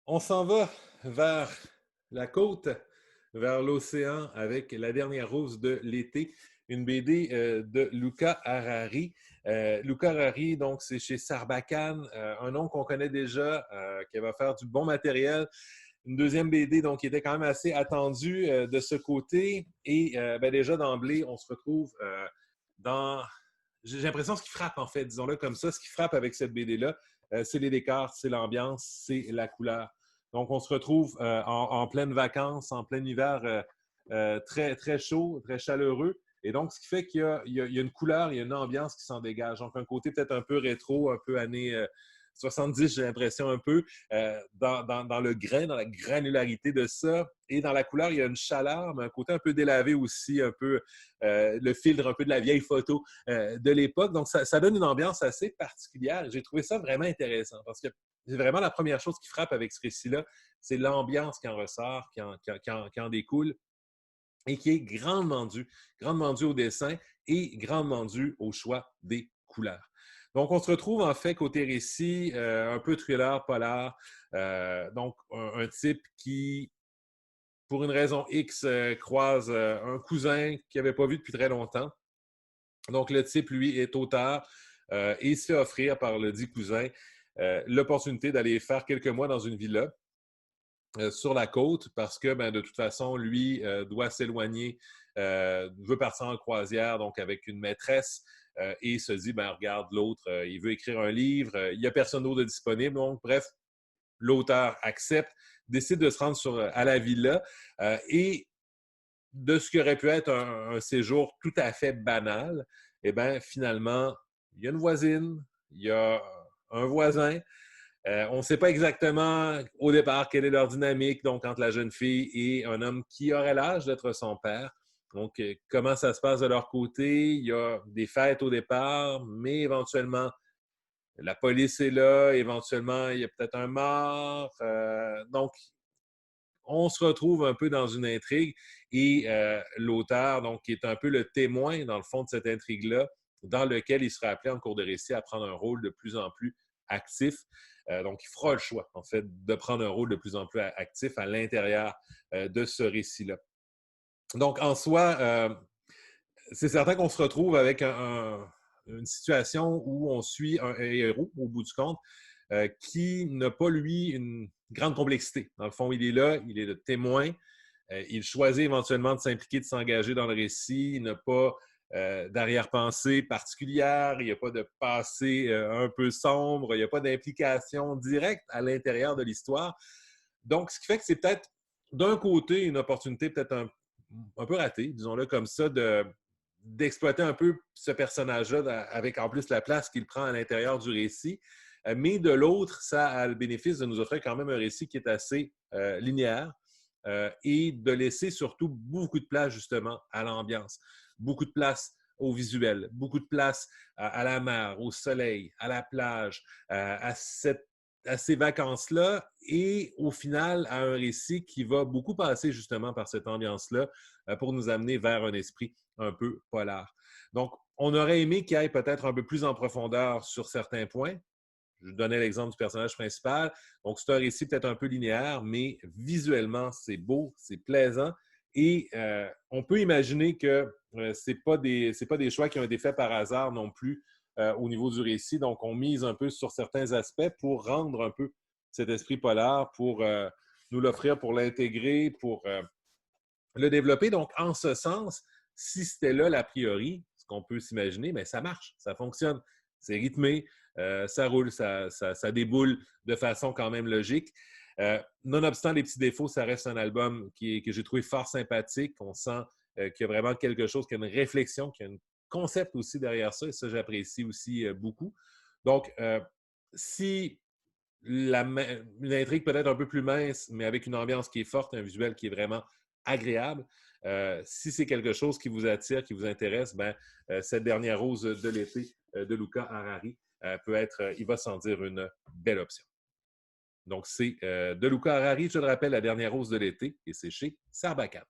On s'en va vers la côte, vers l'océan avec La dernière rose de l'été, une BD de Luca Harari. Luca Harari, donc, c'est chez Sarbacane, un nom qu'on connaît déjà, qui va faire du bon matériel. Une deuxième BD donc, qui était quand même assez attendue de ce côté. Et déjà d'emblée, on se retrouve dans. J'ai l'impression ce qui frappe, en fait, disons-le comme ça, ce qui frappe avec cette BD-là, c'est les décors, c'est l'ambiance, c'est la couleur. Donc, on se retrouve en pleine vacances, en plein hiver très, très chaud, très chaleureux. Et donc, ce qui fait qu'il y a une couleur, il y a une ambiance qui s'en dégage. Donc, un côté peut-être un peu rétro, un peu années 70, j'ai l'impression un peu, dans le grain, dans la granularité de ça. Et dans la couleur, il y a une chaleur, mais un côté un peu délavé aussi, un peu le filtre un peu de la vieille photo de l'époque. Donc, ça donne une ambiance assez particulière. J'ai trouvé ça vraiment intéressant parce que c'est vraiment la première chose qui frappe avec ce récit-là, c'est l'ambiance qui en ressort, qui en découle et qui est grandement due au dessin et grandement due au choix des couleurs. Donc, on se retrouve en fait côté récit, un peu thriller, polar, donc un type qui, pour une raison X, croise un cousin qu'il n'avait pas vu depuis très longtemps. Donc, le type, lui, est auteur et se fait offrir par le dit cousin l'opportunité d'aller faire quelques mois dans une villa sur la côte parce que, de toute façon, lui doit s'éloigner, veut partir en croisière, donc avec une maîtresse, et se dit, regarde, l'autre, il veut écrire un livre, il n'y a personne d'autre de disponible. Donc, bref, l'auteur accepte, décide de se rendre à la villa et de ce qui aurait pu être un séjour tout à fait banal, eh bien, finalement, il y a une voisine, il y a un voisin. On ne sait pas exactement au départ quelle est leur dynamique, donc entre la jeune fille et un homme qui aurait l'âge d'être son père. Donc, comment ça se passe de leur côté? Il y a des fêtes au départ, mais éventuellement, la police est là, éventuellement, il y a peut-être un mort. Donc, on se retrouve un peu dans une intrigue et l'auteur, donc, qui est un peu le témoin, dans le fond, de cette intrigue-là, dans lequel il sera appelé en cours de récit à prendre un rôle de plus en plus actif. Donc, il fera le choix, en fait, de prendre un rôle de plus en plus actif à l'intérieur de ce récit-là. Donc, en soi, c'est certain qu'on se retrouve avec une situation où on suit un héros, au bout du compte, qui n'a pas, lui, une grande complexité. Dans le fond, il est là, il est le témoin, il choisit éventuellement de s'impliquer, de s'engager dans le récit, il n'a pas d'arrière-pensée particulière, il n'y a pas de passé un peu sombre, il n'y a pas d'implication directe à l'intérieur de l'histoire. Donc, ce qui fait que c'est peut-être, d'un côté, une opportunité peut-être un peu ratée, disons-le comme ça, d'exploiter un peu ce personnage-là avec en plus la place qu'il prend à l'intérieur du récit. Mais de l'autre, ça a le bénéfice de nous offrir quand même un récit qui est assez linéaire et de laisser surtout beaucoup de place justement à l'ambiance, beaucoup de place au visuel, beaucoup de place à la mer, au soleil, à la plage, à ces vacances-là et au final à un récit qui va beaucoup passer justement par cette ambiance-là pour nous amener vers un esprit un peu polar. Donc, on aurait aimé qu'il aille peut-être un peu plus en profondeur sur certains points. Je donnais l'exemple du personnage principal. Donc, c'est un récit peut-être un peu linéaire, mais visuellement, c'est beau, c'est plaisant. Et on peut imaginer que ce n'est pas des choix qui ont été faits par hasard non plus au niveau du récit. Donc, on mise un peu sur certains aspects pour rendre un peu cet esprit polar, pour nous l'offrir, pour l'intégrer, pour le développer. Donc, en ce sens, si c'était là l'a priori, ce qu'on peut s'imaginer, mais ça marche, ça fonctionne. C'est rythmé, ça roule, ça déboule de façon quand même logique. Nonobstant les petits défauts, ça reste un album que j'ai trouvé fort sympathique. On sent qu'il y a vraiment quelque chose, qu'il y a une réflexion, qu'il y a un concept aussi derrière ça, et ça, j'apprécie aussi beaucoup. Donc, si une intrigue peut-être un peu plus mince, mais avec une ambiance qui est forte, un visuel qui est vraiment agréable. Si c'est quelque chose qui vous attire, qui vous intéresse, cette dernière rose de l'été de Luca Harari peut être, il va sans dire, une belle option. Donc, c'est de Luca Harari, je le rappelle, la dernière rose de l'été, et c'est chez Sarbacane.